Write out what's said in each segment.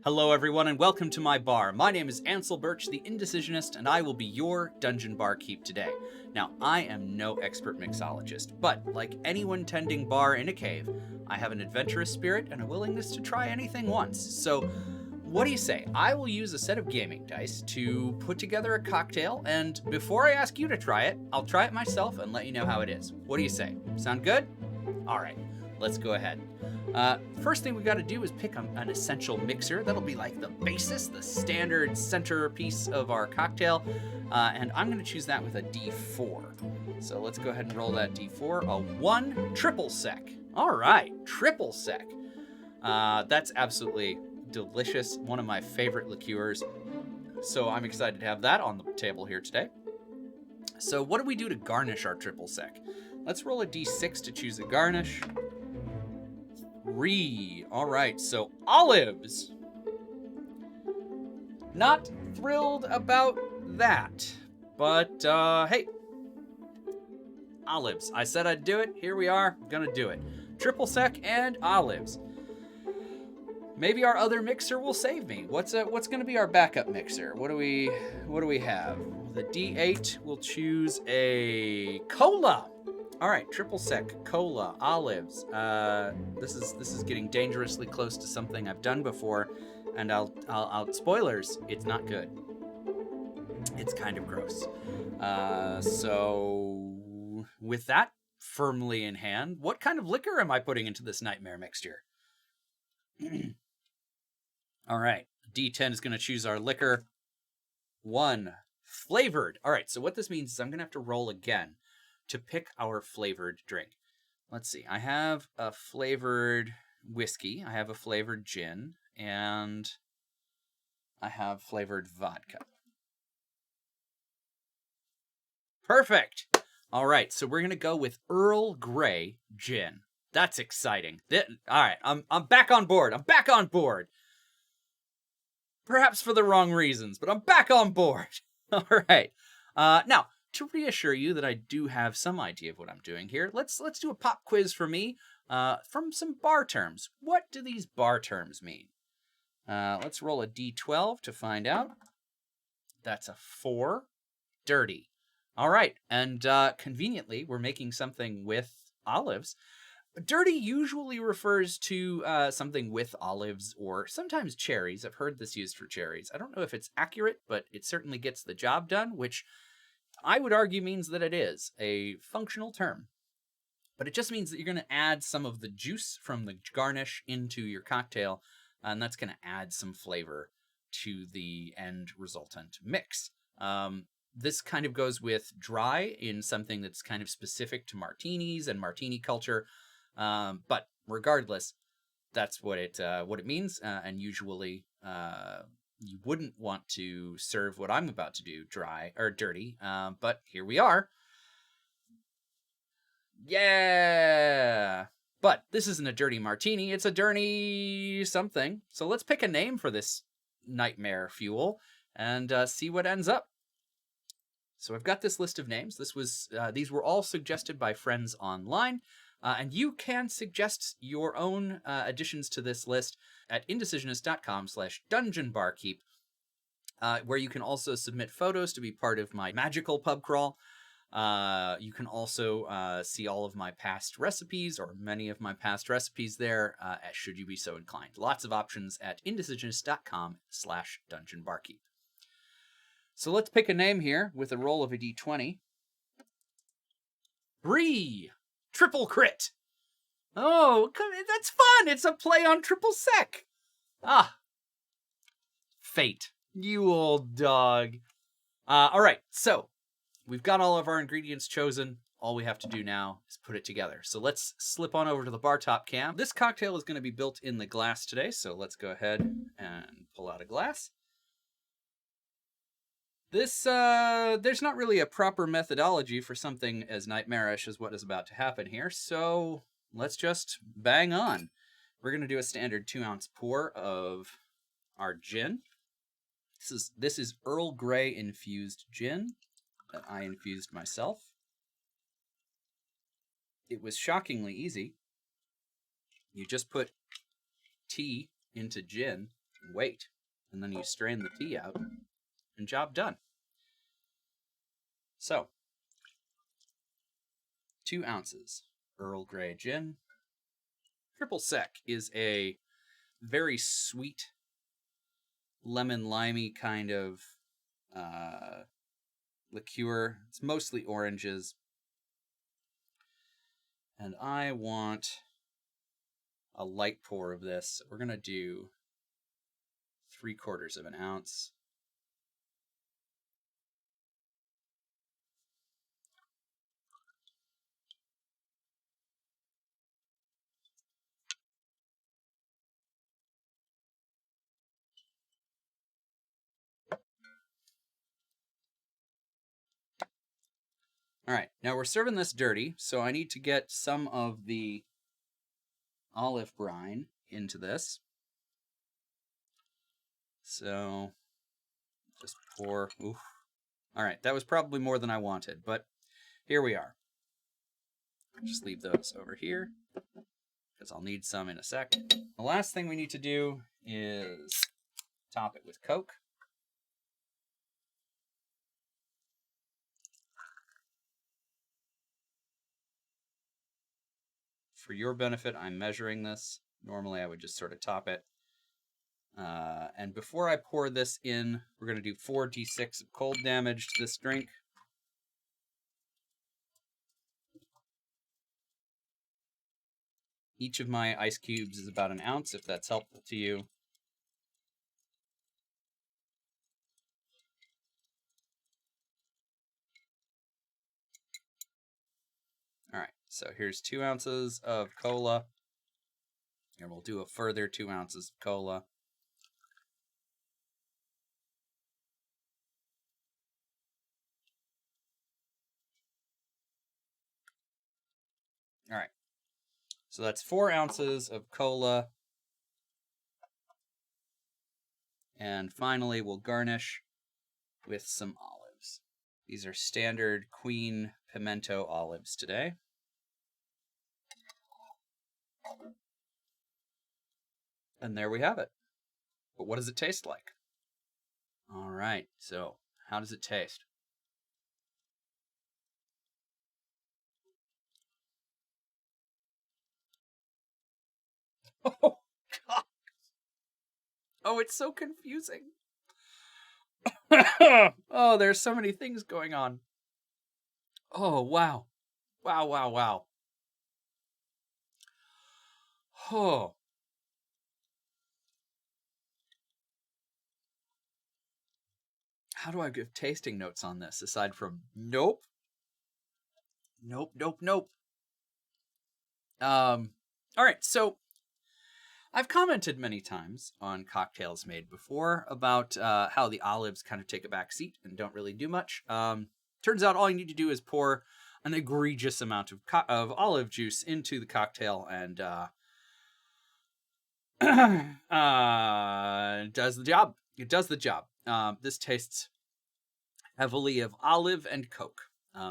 Hello everyone and welcome to my bar. My name is Ansel Birch, the Indecisionist, and I will be your dungeon barkeep today. Now, I am no expert mixologist, but like anyone tending bar in a cave, I have an adventurous spirit and a willingness to try anything once. So, what do you say? I will use a set of gaming dice to put together a cocktail, and before I ask you to try it, I'll try it myself and let you know how it is. What do you say? Sound good? Alright, let's go ahead. First thing we got to do is pick an essential mixer. That'll be like the basis, the standard centerpiece of our cocktail. And I'm going to choose that with a D4. So let's go ahead and roll that D4. A 1 triple sec. All right, triple sec. That's absolutely delicious. One of my favorite liqueurs. So I'm excited to have that on the table here today. So what do we do to garnish our triple sec? Let's roll a D6 to choose a garnish. All right, so olives. Not thrilled about that, but hey, olives. I said I'd do it. Here we are. I'm gonna do it. Triple sec and olives. Maybe our other mixer will save me. What's gonna be our backup mixer? What do we have? The D8. We'll choose a cola. All right, triple sec, cola, olives. This is getting dangerously close to something I've done before, and I'll spoilers. It's not good. It's kind of gross. So with that firmly in hand, what kind of liquor am I putting into this nightmare mixture? All right, D10 is going to choose our liquor. 1, flavored. All right, so what this means is I'm going to have to roll again to pick our flavored drink. Let's see. I have a flavored whiskey, I have a flavored gin, and I have flavored vodka. Perfect! All right, so we're going to go with Earl Grey gin. That's exciting. All right, I'm back on board. I'm back on board. Perhaps for the wrong reasons, but I'm back on board. All right. Now, to reassure you that I do have some idea of what I'm doing here, let's do a pop quiz for me from some bar terms. What do these bar terms mean? Let's roll a D12 to find out. That's a 4. Dirty. All right, and conveniently, we're making something with olives. Dirty usually refers to something with olives or sometimes cherries. I've heard this used for cherries. I don't know if it's accurate, but it certainly gets the job done, which I would argue means that it is a functional term. But it just means that you're going to add some of the juice from the garnish into your cocktail, and that's going to add some flavor to the end resultant mix. This kind of goes with dry in something that's kind of specific to martinis and martini culture. But regardless, that's what it means, and usually you wouldn't want to serve what I'm about to do dry or dirty, but here we are. Yeah! But this isn't a dirty martini, it's a dirty something. So let's pick a name for this nightmare fuel and see what ends up. So I've got this list of names. These were all suggested by friends online. And you can suggest your own additions to this list at indecisionist.com/dungeonbarkeep, where you can also submit photos to be part of my magical pub crawl. You can also see all of my past recipes, or many of my past recipes there, should you be so inclined. Lots of options at indecisionist.com/dungeonbarkeep. So let's pick a name here with a roll of a d20. Bree! Triple crit. Oh, that's fun. It's a play on triple sec. Ah. Fate. You old dog. All right, so we've got all of our ingredients chosen. All we have to do now is put it together. So let's slip on over to the bar top cam. This cocktail is going to be built in the glass today, so let's go ahead and pull out a glass. There's not really a proper methodology for something as nightmarish as what is about to happen here, so let's just bang on. We're going to do a standard 2-ounce pour of our gin. This is Earl Grey infused gin that I infused myself. It was shockingly easy. You just put tea into gin, wait. And then you strain the tea out, and job done. So, 2 ounces Earl Grey gin. Triple Sec is a very sweet, lemon-limey kind of liqueur. It's mostly oranges. And I want a light pour of this. We're going to do 3/4 of an ounce. All right, now we're serving this dirty, so I need to get some of the olive brine into this. So just pour. Oof. All right, that was probably more than I wanted, but here we are. Just leave those over here because I'll need some in a sec. The last thing we need to do is top it with Coke. For your benefit, I'm measuring this. Normally, I would just sort of top it. And before I pour this in, we're going to do 4d6 of cold damage to this drink. Each of my ice cubes is about an ounce, if that's helpful to you. All right, so here's 2 ounces of cola. And we'll do a further 2 ounces of cola. All right, so that's 4 ounces of cola. And finally, we'll garnish with some olives. These are standard Queen Pimento olives today. And there we have it. But what does it taste like? All right, so how does it taste? Oh, God. Oh, it's so confusing. Oh, there's so many things going on. Oh, wow. Wow, wow, wow. Oh. How do I give tasting notes on this aside from nope? Nope, nope, nope. All right, so I've commented many times on cocktails made before about how the olives kind of take a back seat and don't really do much. Turns out all you need to do is pour an egregious amount of olive juice into the cocktail and does the job. It does the job. This tastes heavily of olive and Coke.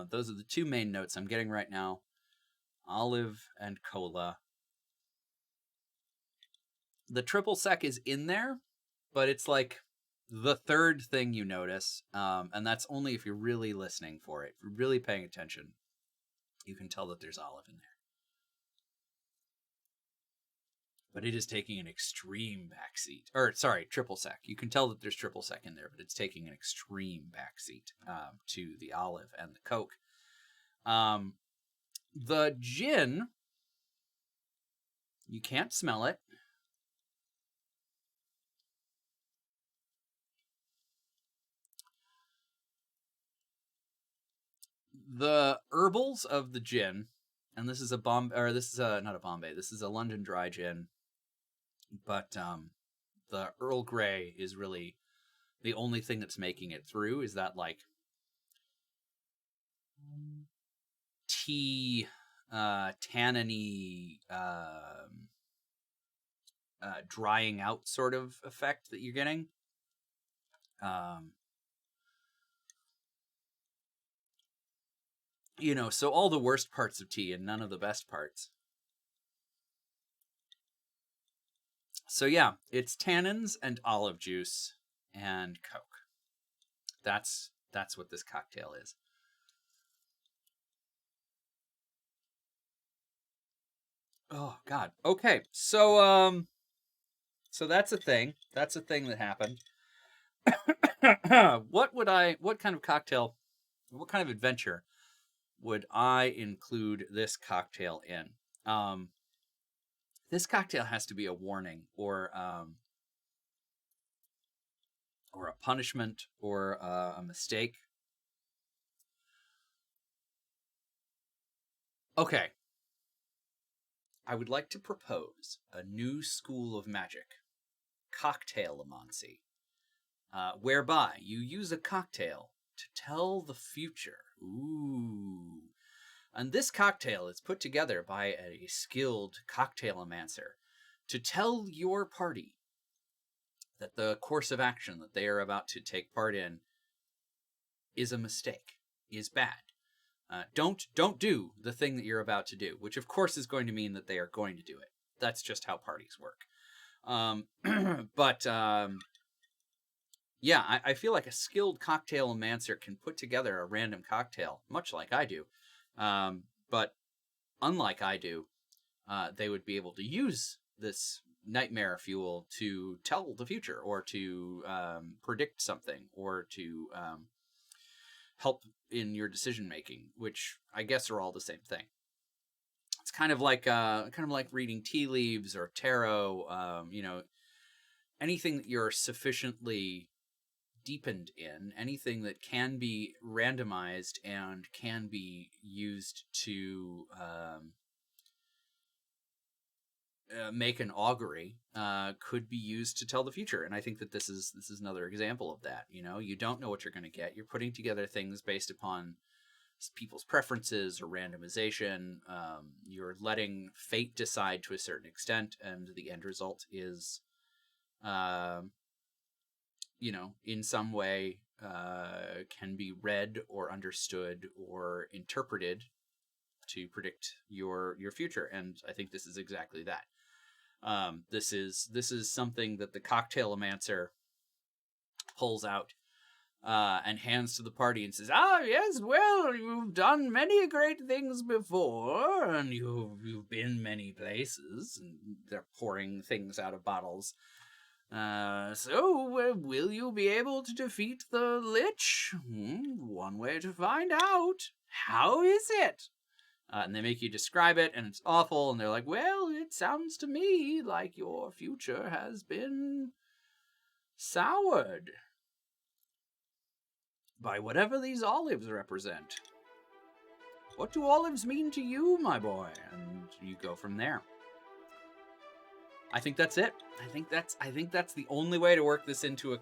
Those are the 2 main notes I'm getting right now. Olive and cola. The triple sec is in there, but it's like the 3rd thing you notice, and that's only if you're really listening for it. If you're really paying attention, you can tell that there's olive in there. But it is taking an extreme backseat. Or, sorry, triple sec. You can tell that there's triple sec in there, but it's taking an extreme backseat to the olive and the Coke. The gin, you can't smell it. The herbals of the gin, and this is a not a Bombay. This is a London dry gin, but the Earl Grey is really the only thing that's making it through. Is that like tea, tanniny, drying out sort of effect that you're getting. So all the worst parts of tea and none of the best parts. So yeah, it's tannins and olive juice and Coke. That's what this cocktail is. Oh God. Okay. So so that's a thing. That's a thing that happened. What kind of cocktail, what kind of adventure would I include this cocktail in? This cocktail has to be a warning or a punishment or a mistake. Okay. I would like to propose a new school of magic, cocktailomancy, whereby you use a cocktail to tell the future. Ooh. And this cocktail is put together by a skilled cocktailomancer to tell your party that the course of action that they are about to take part in is a mistake, is bad. Don't do the thing that you're about to do, which of course is going to mean that they are going to do it. That's just how parties work. Yeah, I feel like a skilled cocktailomancer can put together a random cocktail, much like I do. But unlike I do, they would be able to use this nightmare fuel to tell the future or to predict something or to help in your decision making, which I guess are all the same thing. It's kind of like reading tea leaves or tarot. Anything that you're sufficiently deepened in, anything that can be randomized and can be used to make an augury could be used to tell the future. And I think that this is another example of that. You don't know what you're going to get. You're putting together things based upon people's preferences or randomization. You're letting fate decide to a certain extent, and the end result is in some way can be read or understood or interpreted to predict your future. And I think this is exactly that. This is something that the cocktailomancer pulls out and hands to the party and says, "Ah, yes, well, you've done many great things before, and you've been many places." And they're pouring things out of bottles. So, will you be able to defeat the Lich? One way to find out. How is it? And they make you describe it, and it's awful, and they're like, well, it sounds to me like your future has been soured by whatever these olives represent. What do olives mean to you, my boy? And you go from there. I think that's it. I think that's the only way to work this into an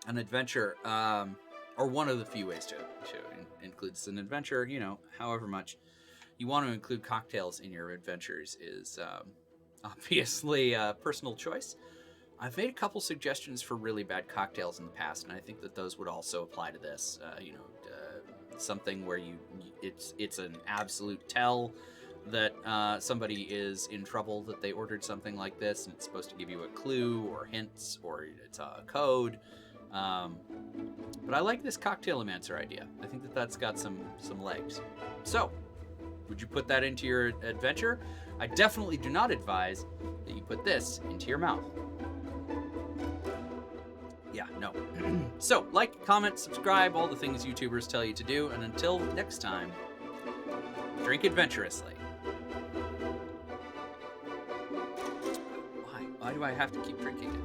adventure, or one of the few ways to include this in an adventure. However much you want to include cocktails in your adventures is obviously a personal choice. I've made a couple suggestions for really bad cocktails in the past, and I think that those would also apply to this. Something where it's an absolute tell that somebody is in trouble, that they ordered something like this, and it's supposed to give you a clue or hints, or it's a code. But I like this cocktailomancer idea. I think that that's got some legs. So, would you put that into your adventure? I definitely do not advise that you put this into your mouth. Yeah, no. So, like, comment, subscribe, all the things YouTubers tell you to do, and until next time, drink adventurously. Why do I have to keep drinking it?